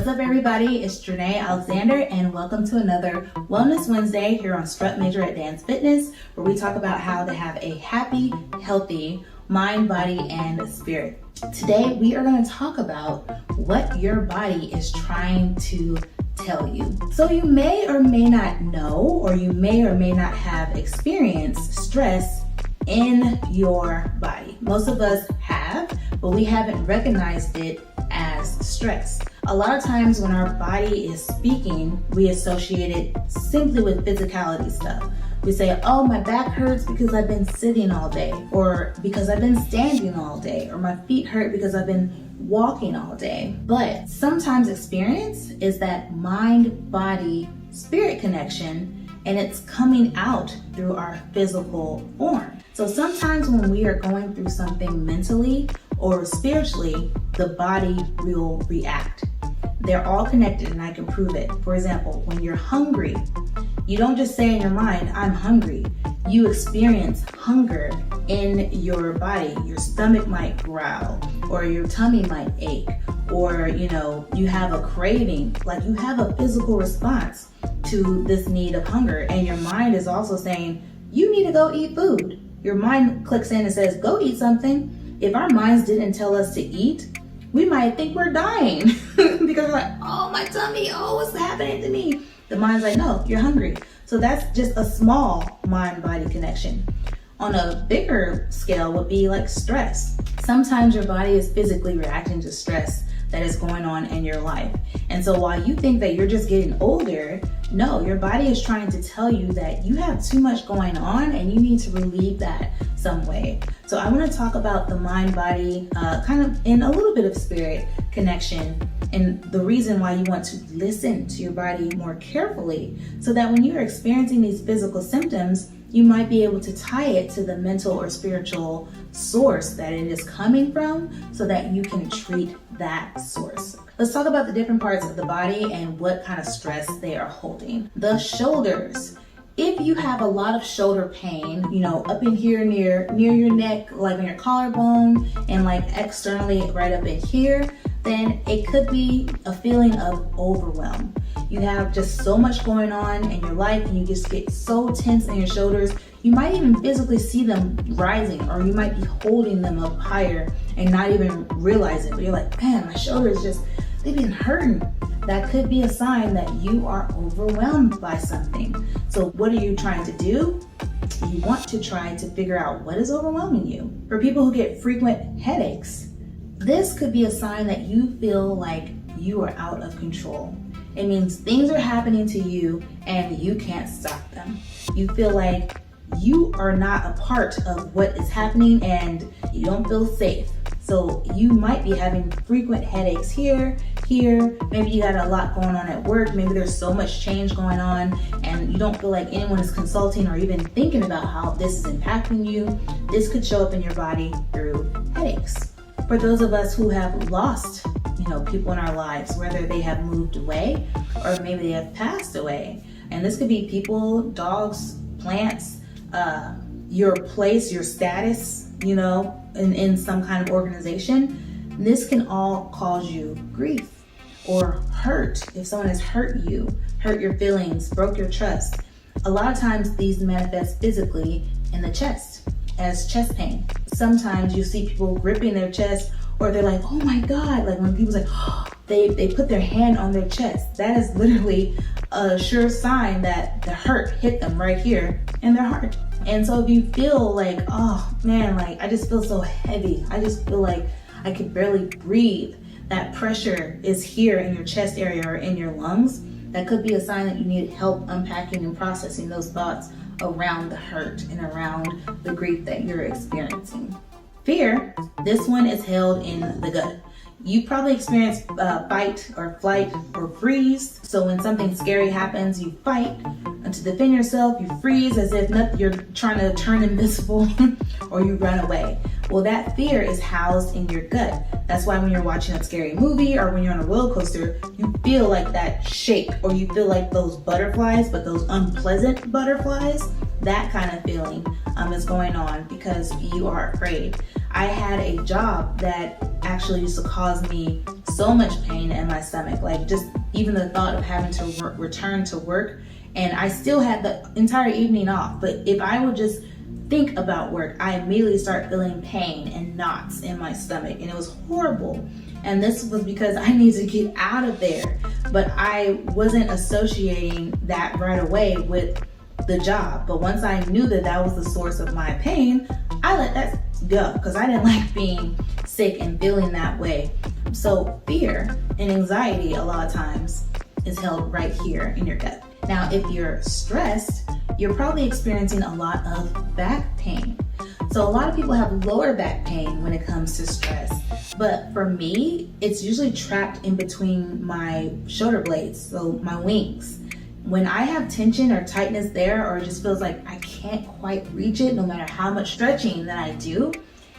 What's up, everybody? It's Strut Alexander, and welcome to another Wellness Wednesday here on Strut Majorette Dance Fitness, where we talk about how to have a happy, healthy mind, body, and spirit. Today, we are going to talk about what your body is trying to tell you. So you may or may not know, or you may or may not have experienced stress in your body. Most of us have, but we haven't recognized it as stress. A lot of times when our body is speaking, we associate it simply with physicality stuff. We say, oh, my back hurts because I've been sitting all day, or because I've been standing all day, or my feet hurt because I've been walking all day. But sometimes experience is that mind, body, spirit connection, and it's coming out through our physical form. So sometimes when we are going through something mentally or spiritually, the body will react. They're all connected, and I can prove it. For example, when you're hungry, you don't just say in your mind, I'm hungry. You experience hunger in your body. Your stomach might growl, or your tummy might ache, or you have a craving. Like, you have a physical response to this need of hunger, and your mind is also saying, you need to go eat food. Your mind clicks in and says, go eat something. If our minds didn't tell us to eat, we might think we're dying because we're like, oh, my tummy, oh, what's happening to me? The mind's like, no, you're hungry. So that's just a small mind-body connection. On a bigger scale would be like stress. Sometimes your body is physically reacting to stress that is going on in your life. And so while you think that you're just getting older, no, your body is trying to tell you that you have too much going on and you need to relieve that some way. So I want to talk about the mind-body kind of in a little bit of spirit connection, and the reason why you want to listen to your body more carefully, so that when you're experiencing these physical symptoms, you might be able to tie it to the mental or spiritual source that it is coming from, so that you can treat that source. Let's talk about the different parts of the body and what kind of stress they are holding. The shoulders. If you have a lot of shoulder pain, up in here near your neck, like on your collarbone, and like externally right up in here, then it could be a feeling of overwhelm. You have just so much going on in your life, and you just get so tense in your shoulders. You might even physically see them rising, or you might be holding them up higher and not even realize it. But you're like, man, my shoulders they've been hurting. That could be a sign that you are overwhelmed by something. So what are you trying to do? You want to try to figure out what is overwhelming you. For people who get frequent headaches, this could be a sign that you feel like you are out of control. It means things are happening to you and you can't stop them. You feel like you are not a part of what is happening and you don't feel safe. So you might be having frequent headaches here. Maybe you got a lot going on at work. Maybe there's so much change going on and you don't feel like anyone is consulting or even thinking about how this is impacting you. This could show up in your body through headaches. For those of us who have lost, people in our lives, whether they have moved away or maybe they have passed away, and this could be people, dogs, plants, your place, your status, in some kind of organization. This can all cause you grief or hurt. If someone has hurt you, hurt your feelings, broke your trust. A lot of times these manifest physically in the chest as chest pain. Sometimes you see people gripping their chest, or they're like, oh my God, like when people say, oh, they put their hand on their chest. That is literally a sure sign that the hurt hit them right here in their heart. And so if you feel like, oh man, like I just feel so heavy, I just feel like I could barely breathe, that pressure is here in your chest area or in your lungs, that could be a sign that you need help unpacking and processing those thoughts around the hurt and around the grief that you're experiencing. Fear, this one is held in the gut. You probably experience fight or flight or freeze. So when something scary happens, you fight, and to defend yourself, you freeze as if you're trying to turn invisible, or you run away. Well, that fear is housed in your gut. That's why when you're watching a scary movie or when you're on a roller coaster, you feel like that shake, or you feel like those butterflies, but those unpleasant butterflies. That kind of feeling is going on because you are afraid. I had a job that actually used to cause me so much pain in my stomach. Like just even the thought of having to return to work, and I still had the entire evening off. But if I would just think about work, I immediately start feeling pain and knots in my stomach, and it was horrible. And this was because I needed to get out of there, but I wasn't associating that right away with the job. But once I knew that that was the source of my pain, I let that go because I didn't like being sick and feeling that way. So fear and anxiety a lot of times is held right here in your gut. Now, if you're stressed, you're probably experiencing a lot of back pain. So a lot of people have lower back pain when it comes to stress. But for me, it's usually trapped in between my shoulder blades, so my wings. When I have tension or tightness there, or it just feels like I can't quite reach it no matter how much stretching that I do,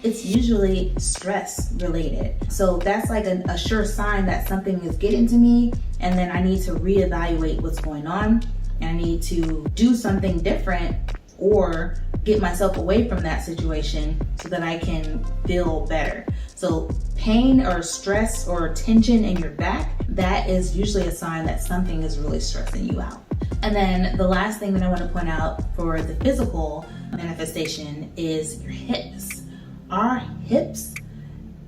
it's usually stress related. So that's like a sure sign that something is getting to me, and then I need to reevaluate what's going on, and I need to do something different or get myself away from that situation so that I can feel better. So pain or stress or tension in your back, that is usually a sign that something is really stressing you out. And then the last thing that I want to point out for the physical manifestation is your hips. Our hips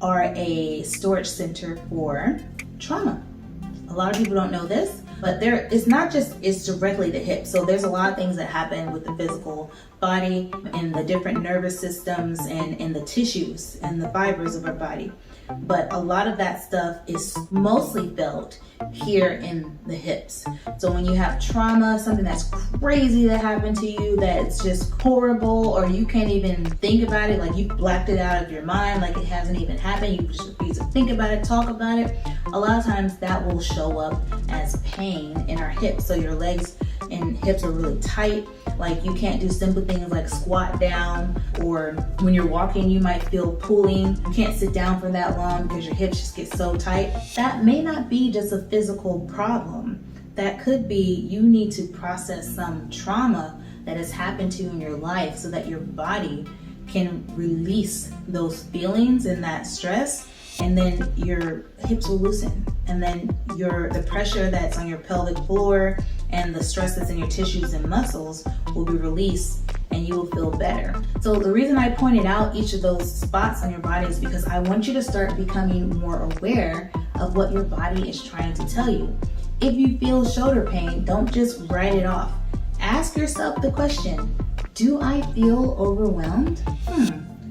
are a storage center for trauma. A lot of people don't know this, but it's not just it's directly the hip. So there's a lot of things that happen with the physical body and the different nervous systems and in the tissues and the fibers of our body. But a lot of that stuff is mostly felt here in the hips. So when you have trauma, something that's crazy that happened to you, that's just horrible, or you can't even think about it, like you blacked it out of your mind, like it hasn't even happened, you just refuse to think about it, talk about it, a lot of times that will show up as pain in our hips. So your legs and hips are really tight, like you can't do simple things like squat down, or when you're walking you might feel pulling. You can't sit down for that long because your hips just get so tight. That may not be just a physical problem. That could be you need to process some trauma that has happened to you in your life so that your body can release those feelings and that stress, and then your hips will loosen, and then the pressure that's on your pelvic floor and the stress that's in your tissues and muscles will be released, and you will feel better. So the reason I pointed out each of those spots on your body is because I want you to start becoming more aware of what your body is trying to tell you. If you feel shoulder pain, don't just write it off. Ask yourself the question, do I feel overwhelmed?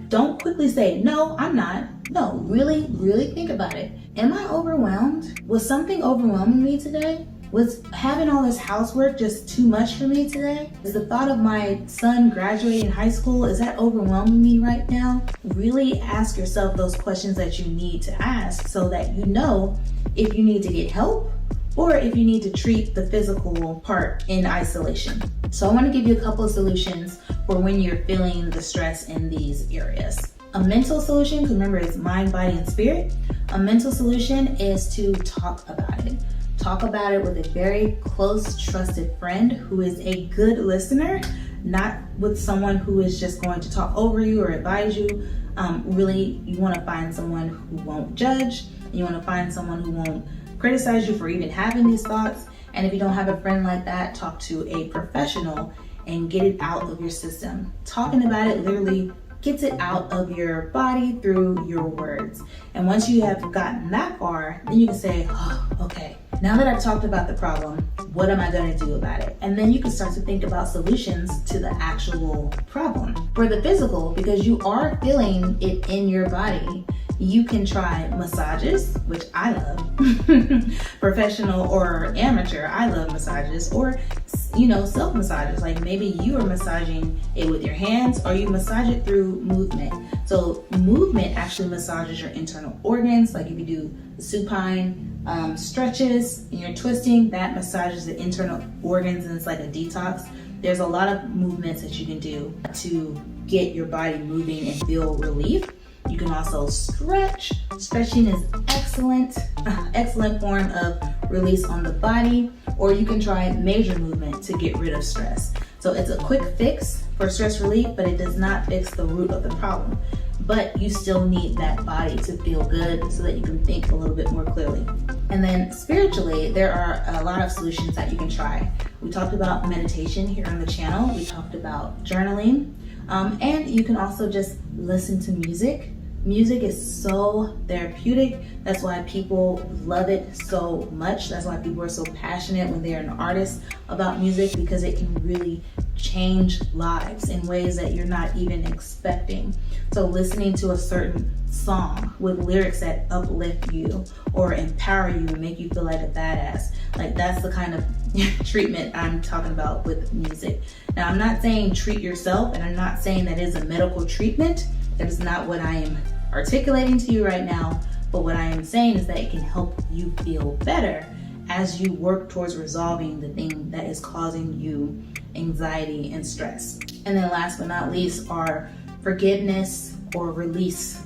Don't quickly say, no, I'm not. No, really think about it. Am I overwhelmed? Was something overwhelming me today? Was having all this housework just too much for me today? Is the thought of my son graduating high school, is that overwhelming me right now? Really ask yourself those questions that you need to ask so that you know if you need to get help or if you need to treat the physical part in isolation. So I want to give you a couple of solutions for when you're feeling the stress in these areas. A mental solution, because remember it's mind, body, and spirit. A mental solution is to talk about it. Talk about it with a very close, trusted friend who is a good listener, not with someone who is just going to talk over you or advise you. Really, you want to find someone who won't judge. You want to find someone who won't criticize you for even having these thoughts. And if you don't have a friend like that, talk to a professional and get it out of your system. Talking about it literally gets it out of your body through your words. And once you have gotten that far, then you can say, oh, okay, now that I've talked about the problem, what am I going to do about it? And then you can start to think about solutions to the actual problem. For the physical, because you are feeling it in your body, you can try massages, which I love. Professional or amateur, I love massages. Or, self massages. Like maybe you are massaging it with your hands or you massage it through movement. So movement actually massages your internal organs. Like if you do supine stretches and you're twisting, that massages the internal organs and it's like a detox. There's a lot of movements that you can do to get your body moving and feel relief. You can also stretch. Stretching is excellent form of release on the body, or you can try major movement to get rid of stress. So it's a quick fix for stress relief, but it does not fix the root of the problem. but you still need that body to feel good so that you can think a little bit more clearly. And then spiritually, there are a lot of solutions that you can try. We talked about meditation here on the channel. We talked about journaling. And you can also just listen to music. Music is so therapeutic. That's why people love it so much. That's why people are so passionate when they're an artist about music, because it can really change lives in ways that you're not even expecting. So listening to a certain song with lyrics that uplift you or empower you and make you feel like a badass, like that's the kind of treatment I'm talking about with music. Now, I'm not saying treat yourself, and I'm not saying that is a medical treatment. That is not what I am articulating to you right now, but what I am saying is that it can help you feel better as you work towards resolving the thing that is causing you anxiety and stress. And then last but not least are forgiveness or release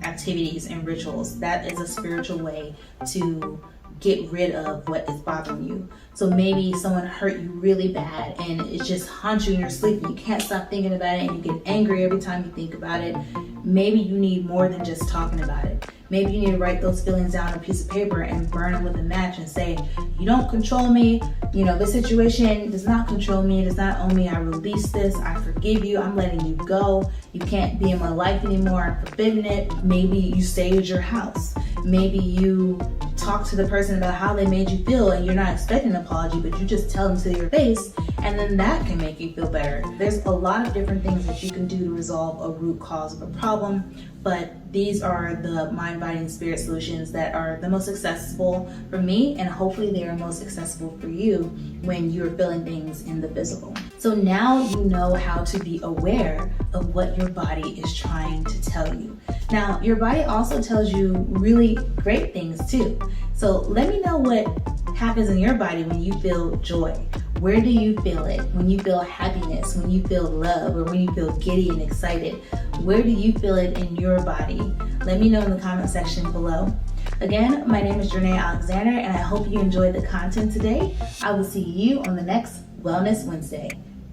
activities and rituals. That is a spiritual way to get rid of what is bothering you. So maybe someone hurt you really bad and it just haunts you in your sleep and you can't stop thinking about it and you get angry every time you think about it. Maybe you need more than just talking about it. Maybe you need to write those feelings down on a piece of paper and burn them with a match and say, you don't control me. You know, this situation does not control me. It does not own me. I release this. I forgive you. I'm letting you go. You can't be in my life anymore. I'm forbidding it. Maybe you stay at your house. Maybe you talk to the person about how they made you feel and you're not expecting an apology, but you just tell them to their face, and then that can make you feel better. There's a lot of different things that you can do to resolve a root cause of a problem, but these are the mind, body, and spirit solutions that are the most accessible for me, and hopefully they are most accessible for you when you're feeling things in the physical. So now you know how to be aware of what your body is trying to tell you. Now, your body also tells you really great things too. So let me know what happens in your body when you feel joy. Where do you feel it? When you feel happiness, when you feel love, or when you feel giddy and excited? Where do you feel it in your body? Let me know in the comment section below. Again, my name is Janae Alexander, and I hope you enjoyed the content today. I will see you on the next Wellness Wednesday.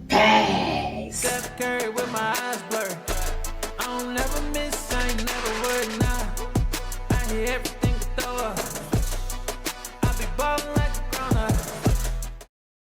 Peace! Steph Curry with my eyes blurred. I don't never miss, I ain't never worried now. I hear everything.